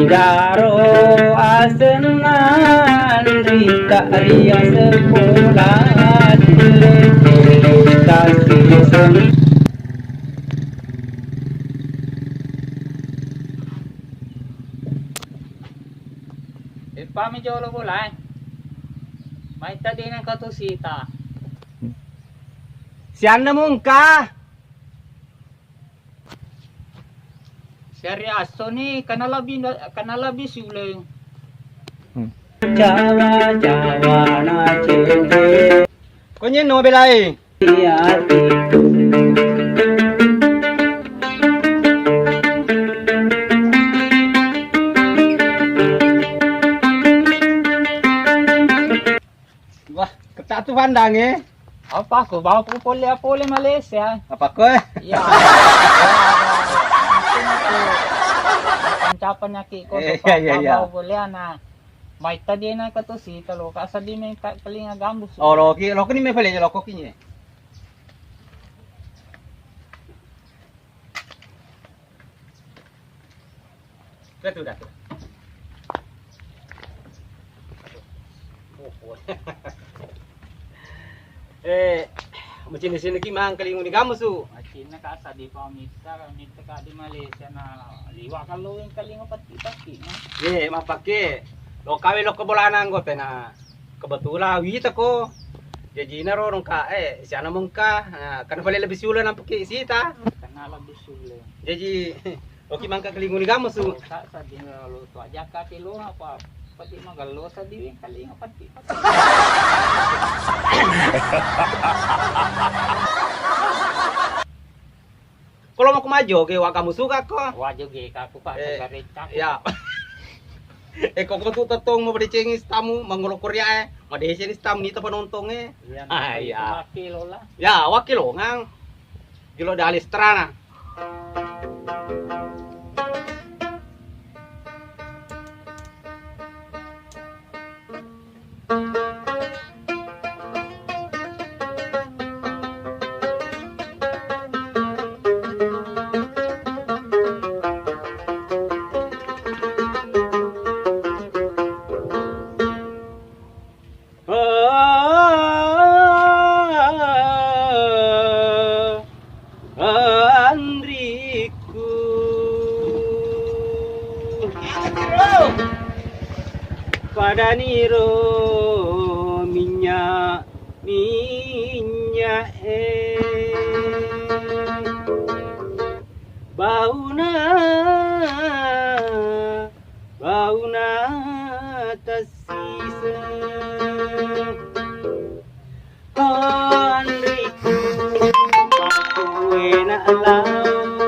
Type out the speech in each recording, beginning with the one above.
Daro asengan rika ria sekolah kasih sen. Pami jolo bulay. May tadi ng katusita. Siyan na mong ka. Seryoso ni kanalabi siuleng. Jawa Jawa na cende. Kunyin no belay. Hati. Wah, ketatu pandang eh. Apa ko bawa po pole Malaysia. Apa ko? Ya. Pancapan niya ki ko Iya. boleh na. May tadi na katusita lo kasa di may kalinga gambus. Oh, loki ni me pale loko kinye. Betul dah. Macam di sini ki mang kalingon ni kamu su. Macam na kasa di pa mita ka di Malaysia na liwa ka lo yung kalinga pati. Ye, mapake. Lo kawe lo kebolanan ko na kebetulan wit ako. Jadi na ron ka siya namong ka kan pala lebih sula ng pakisita. Kanala bisule. Jadi oki mang kalingon ni kamu su. Sa di na lo to aja ka ti lo apa pati magalo sa di kalinga pati. Kalau mau kumajo ke wa kamu suka ko. Wajo ge ka ku pa garita. Ya. Kok tu tatong mo berdicengis tamu mangulok Korea madesi ni tamu ni panontong Ya. Kilo lah. Ya, wakilo ngang. Kilo dalis terana. Andriku pada niro minyak bauna tasisa Andriku pakuena alam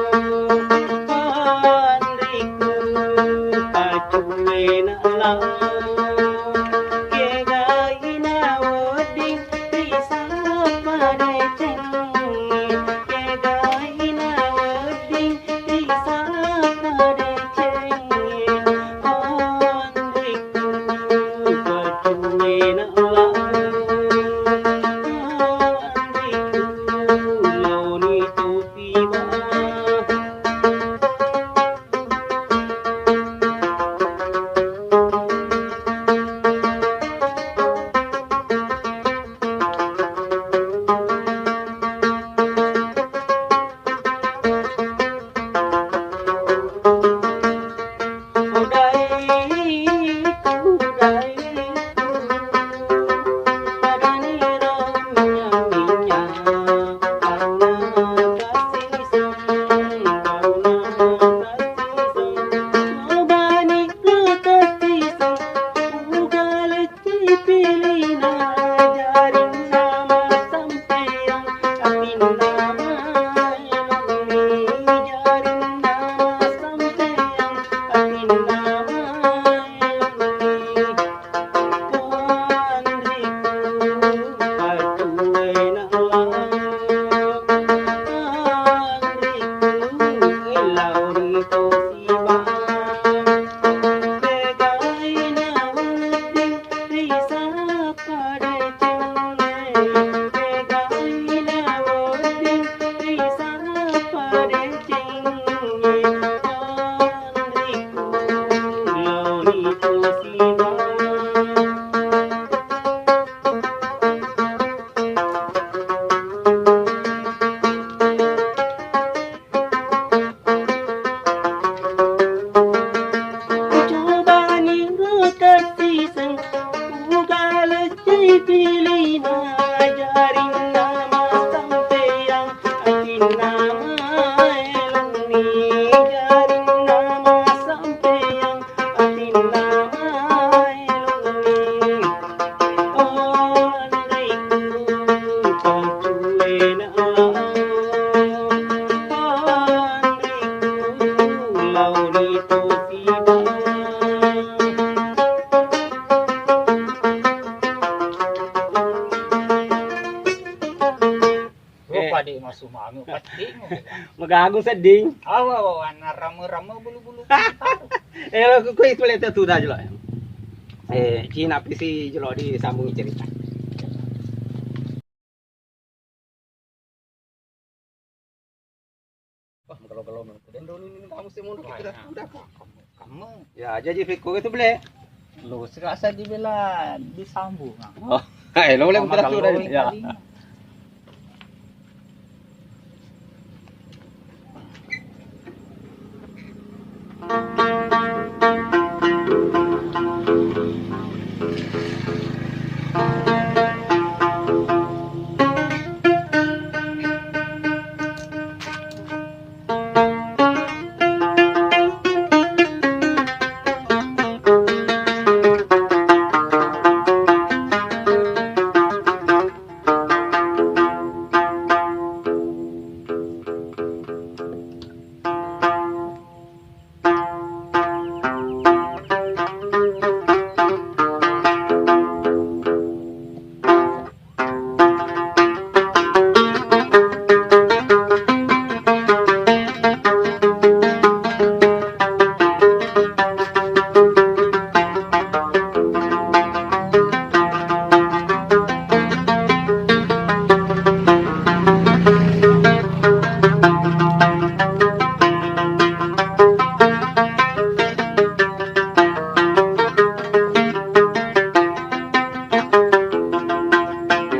Andriku pakuena alam sumami pati mo. Magagong sa ding. Awa, ramo-ramo bulu-bulu. Ko itu lihat tuh dah jelo. Cina PC jelo disambungi cerita. Wah, kalau dan ini kamu sih mau kita udah kok. Kamu, Ya, jadi Fiko itu boleh. lu serasa dibela disambung. Oh, lo boleh kita sudah. Ya.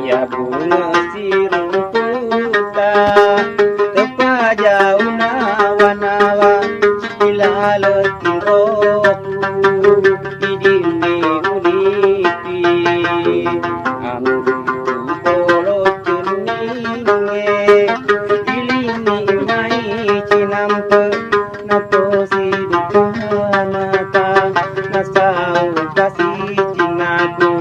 Ya bunga sirumputa jauh nawa-nawa ilalatin roku idini unipi ambitu bolo ceninge ilini mai cinampe naposi dukanata nasau kasih cinaku.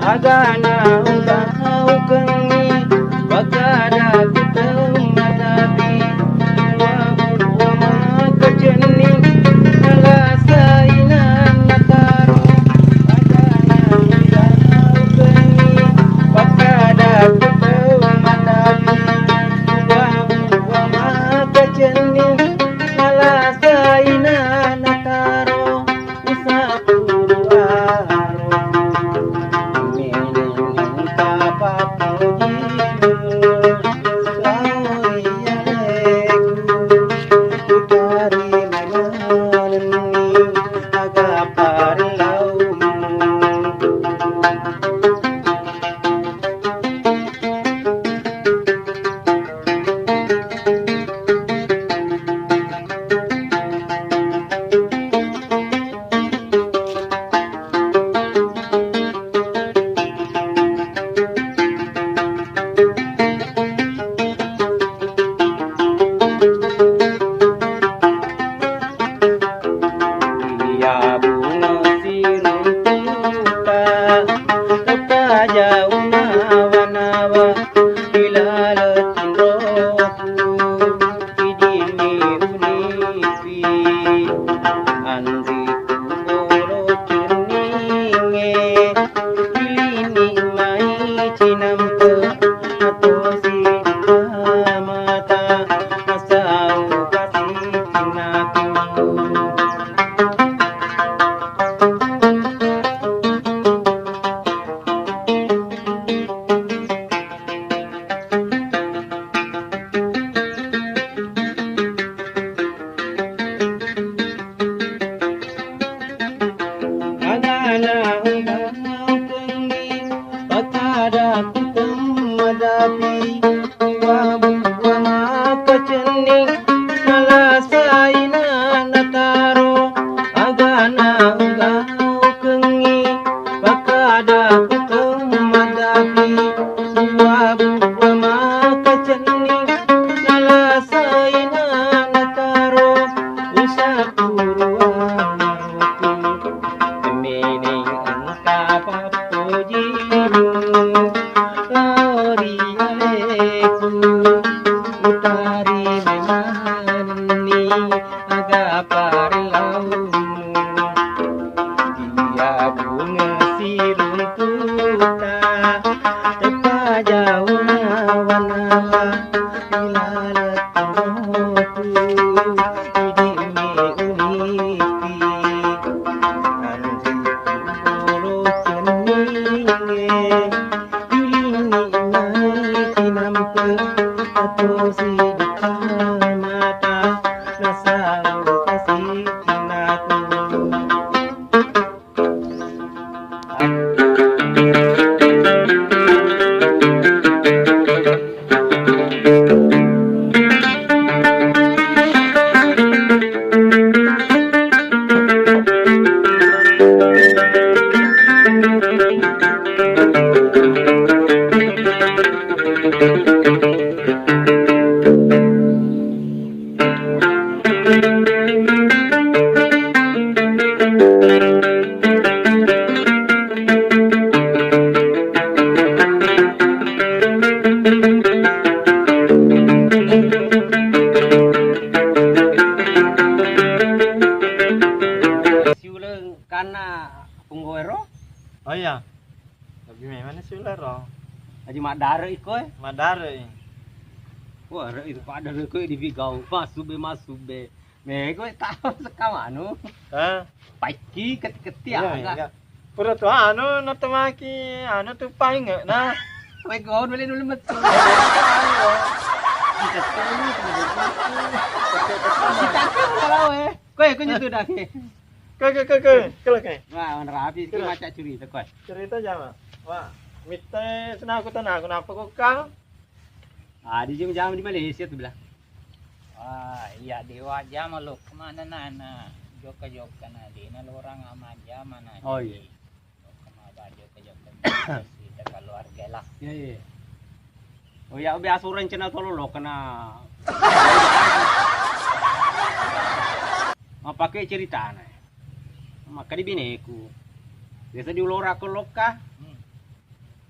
Agana ungkau kengi bagada kuteng madabi wa maka jening alasa inan nataro agana ungkau kengi bagada kuteng madabi wa maka jening alasa inan nataro usapuru Ya bunga sirumputa jauh nawa-nawa ilalatin roku idini unipi andriku bolo ceninge ilini mai cinampe atosi mata asau kasih cinaku. Agana ungkau kengi bakada kuteng madapi wa maka cening alasa inan nataro agana ungkau kengi bakada kuteng madapi wa maka cening alasa inan nataro usapuru meaning ang kapapuji mo. ku utari memani agapa relaumu dia bunga sirung puta tepa jauh warna ilalatuku idimi uniti anji kuboro keninge dilini nai tinampe atau sidikhanata nasau kasih kinaku. Siulang kana punggoero Oh iya. Lebih mana sih ular? aji madare ikoy. Madare. Wah, itu pada ko di bigau masuk be. Me ko tahu sekamanu. Hah? Paiki keti Iya, aga. iya. Pura tuh anu natamaki anu tuh paling nggak nah. Kowe gaun beli dulu metu. Kita tunggu kita kalau kowe nyetu dah. Ke. Wah, rapi iki maca cerita kowe. Cerita jama. Wah, mite senang aku tanah kenapa kok kang? Ah, di jam di Malaysia tuh bilang. Wah, iya dewa jama lo kemana nana? Joka na di na lorang ama jama na. Oh, iya. Kemana joka kita keluarga lah. Iya, iya. Oh ya, biasa orang cina tolo lo kena. Apa ke cerita na? Maka di bineku. Biasa di ulora ko loka.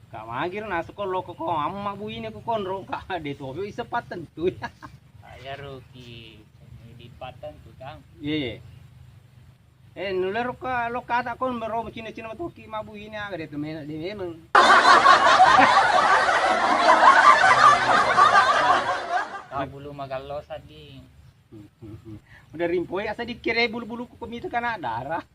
Kamagir na ko loko ko amma buine ko konro ka de to isa patan tu. Saya Roki dipatan tuh kang. Ye. Nulero ka loka ta kon bero cina to ki mabuine aga de to mena de memang. Bulu magalo sa di. Udah rimpoy asa dikire bulu-bulu ko kumita kana darah.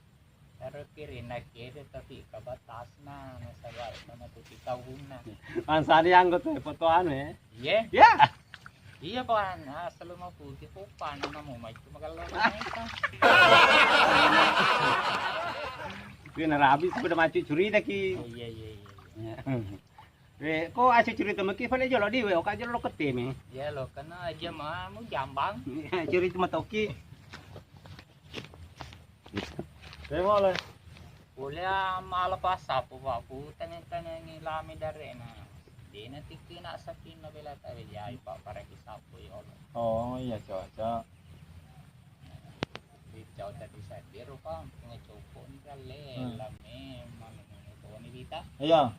Pero kiri na kiri tapi kabatas na nasagal na tuti tahun na. Ansa di anggot foto anu eh. Iya. Ya. Iya pa na selalu mau putih po paano na mo may magalo na ito. Kena rabi sudah macu cerita ki. Iya. Ko asyik cerita maki fale jolo di we ka jolo keteme. Ya lo kana aja mah mo jambang. Cerita matoki. Demo le. Boleh malapas apa pa po tanan ngilami dari na. Di na tikina sa pinabela tayo ay pa para kisapo yo. Oh iya cocok. Di jauh tadi sa biro ka ngechopon kale lame mano to ni bita. Iya.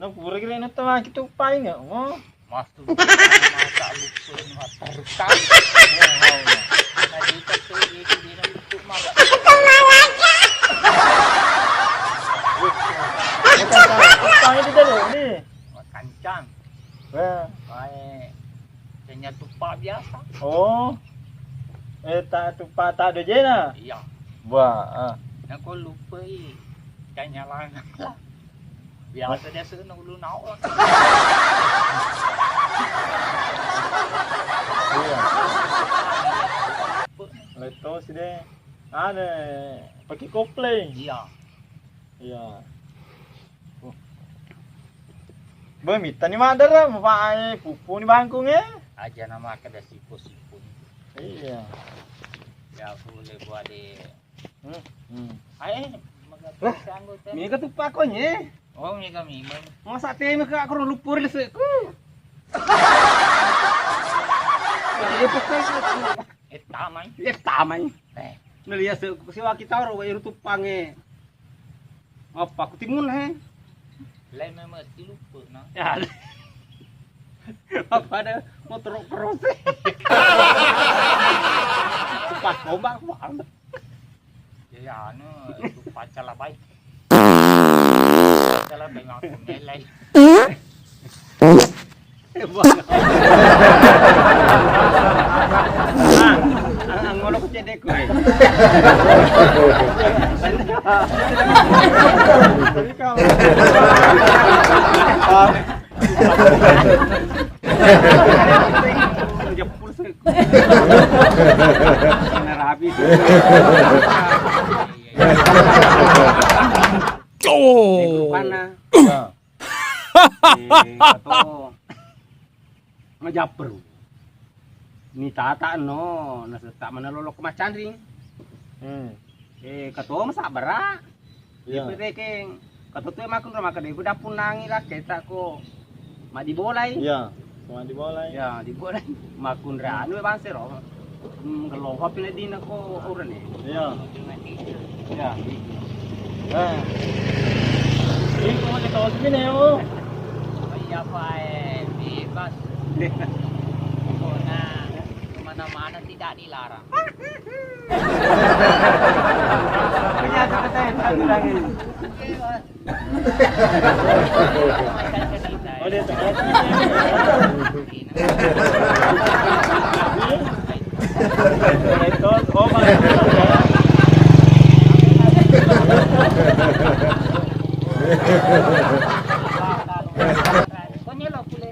Nak pura kira natamaki tuh paling nggak mau? Mas tu masa lupun mata rukang. Tadi tu itu di dalam itu malah. Paling di dalam ni. Kancang. Wah. Baik. Hanya tupak biasa. Oh. Tak tupak tak ada je na. Iya. Wah. Aku lupa kanya lang lah. Biasa dia suka ulu nau lah. Iya. Letos deh. Ada pakai kopling. Iya. Iya. Bemita ni madara mo pa ay pupu ni bangkong eh. Aja nama kada sipo-sipo. Iya. Ya boleh buat di. Ay, Magatot sa anggota. Ini ketupak ko nye. Oh, ni kami. Masa teme ka ako lupur lese ko. Tamay. Tamay. Eh, Nalia se siwa kita ro wa tupange. Apa kutimun he? lain memang lupa na. Ya. pada motor proses. Pas ombak banget. Ya anu itu pacar lah baik. Pacar lah baik aku nilai. Ang ngono ko cedek ko. Tapi kau. Jepul sih. Narabi. Oh. Mana? Atau ngejapru. Ni tata no, nasa mana lolok macan ring. Kato masa bara. Iya. Ipeteng. Kato tuh makun rumah kadai udah punangi lah kita ko. Ma dibolai. Iya. Cuma dibolai. Ya, dibolai. Makun ra anu bang sero. Kalau kopi na din ako uran eh. Iya. Ya. Ini kau ada kawas ini yo. Kaya pa bebas. Na kemana-mana tidak dilarang. Punya kata bilangin. Oh dia kawas ini. Itu oh Konya lo pule.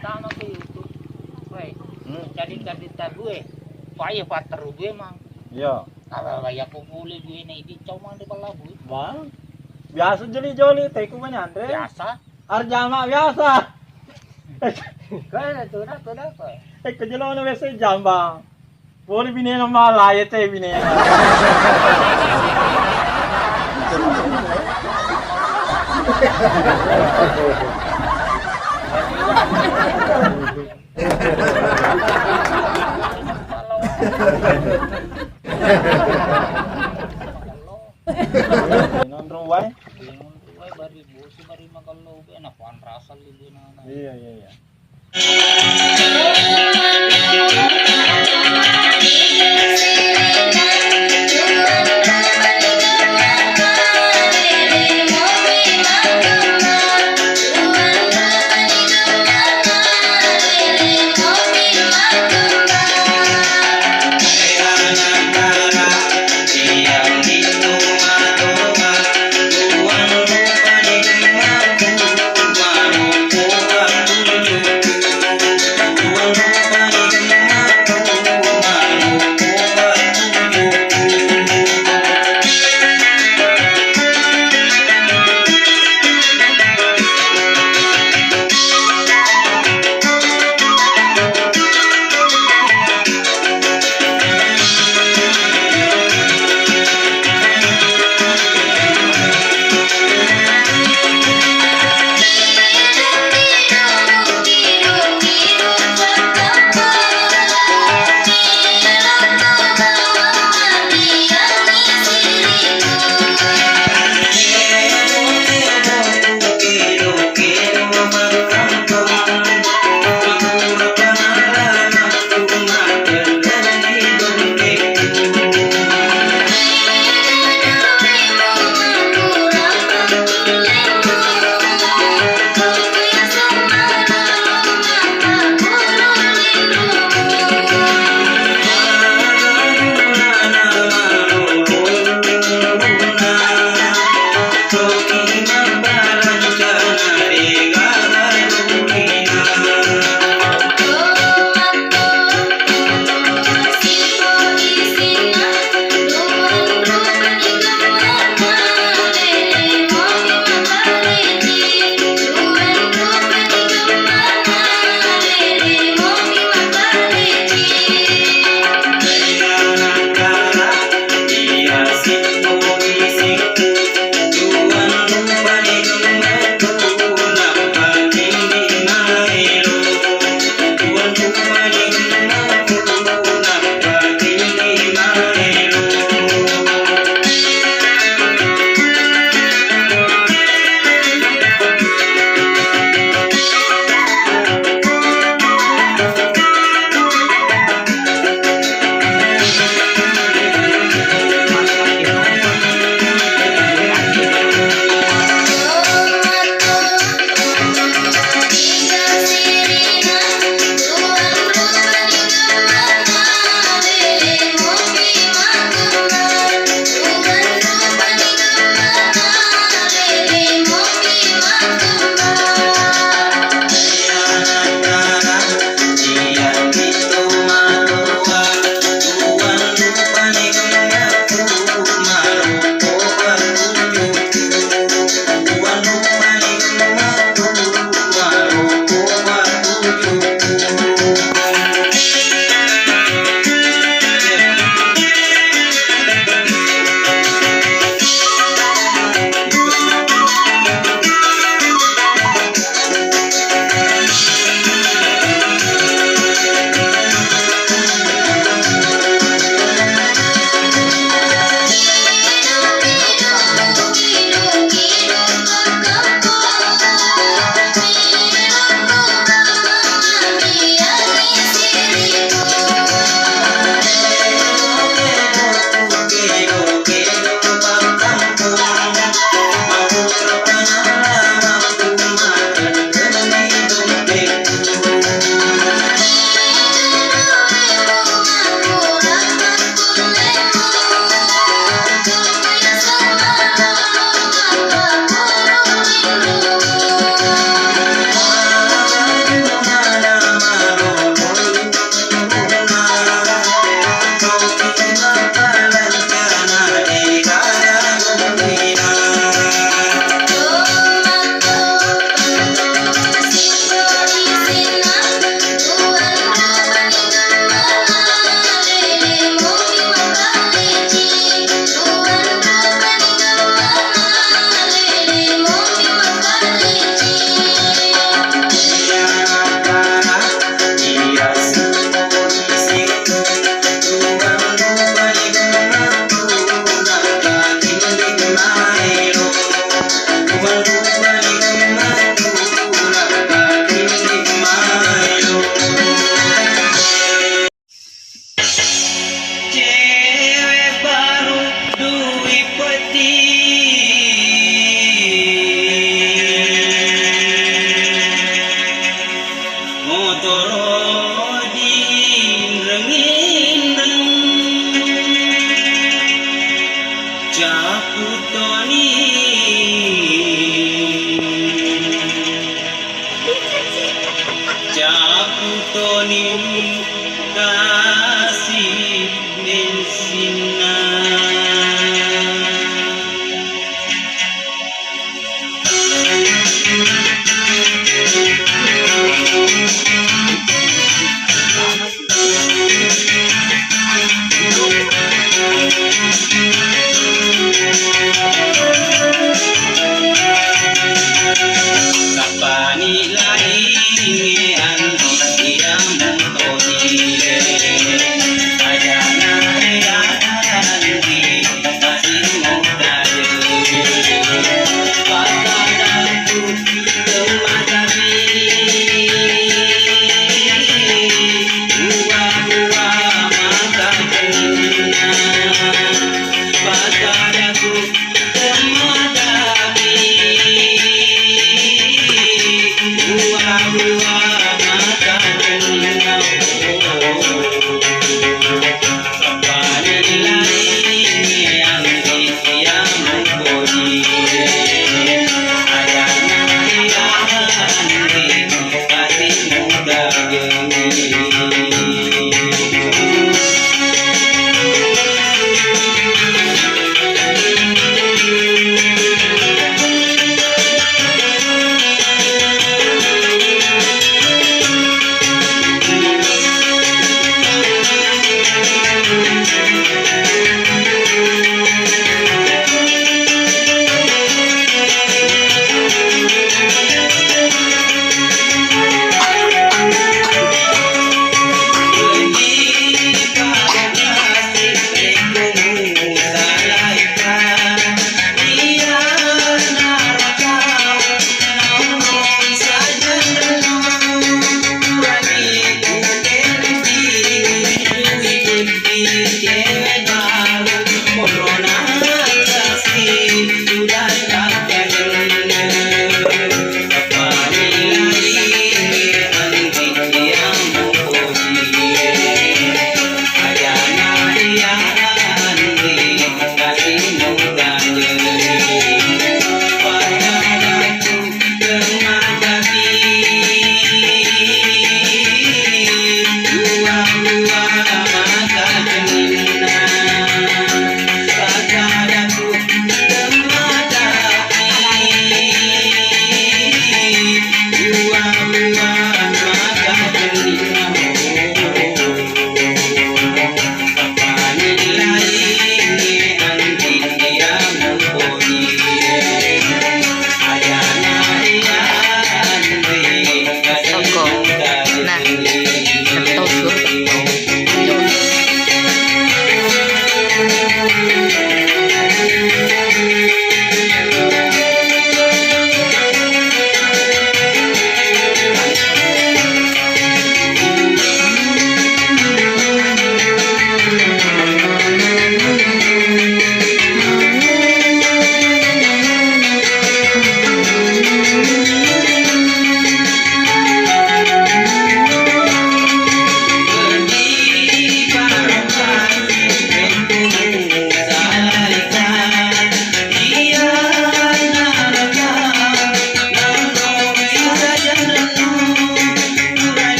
Tama ko YouTube. Wei. Jadi gue. Paya pater gue mang. Iya. Kalau kaya ko pule gue na idi cuma di bala gue. Bang. Biasa joli-joli teku banyak Andre. Biasa. Arjama biasa. Kaya tuh ko. Kejelo na biasa jambang. Puri bine na malaya te bine. Non ruway. Gue bari bosi bari magalo gue na kuan rasal libu na. Iya iya iya. Caputonin kasih bensina. Kapani lain anti yang mutone ajana anti kasih mutare patadaku temadami dua-dua mata kena patadaku temadami dua-dua mata kena kapani lain yang mukoni adana anti kasih muda geni.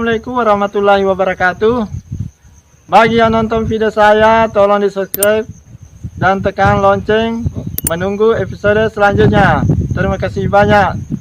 Assalamualaikum warahmatullahi wabarakatuh. Bagi yang nonton video saya, tolong di subscribe dan tekan lonceng menunggu episode selanjutnya. Terima kasih banyak.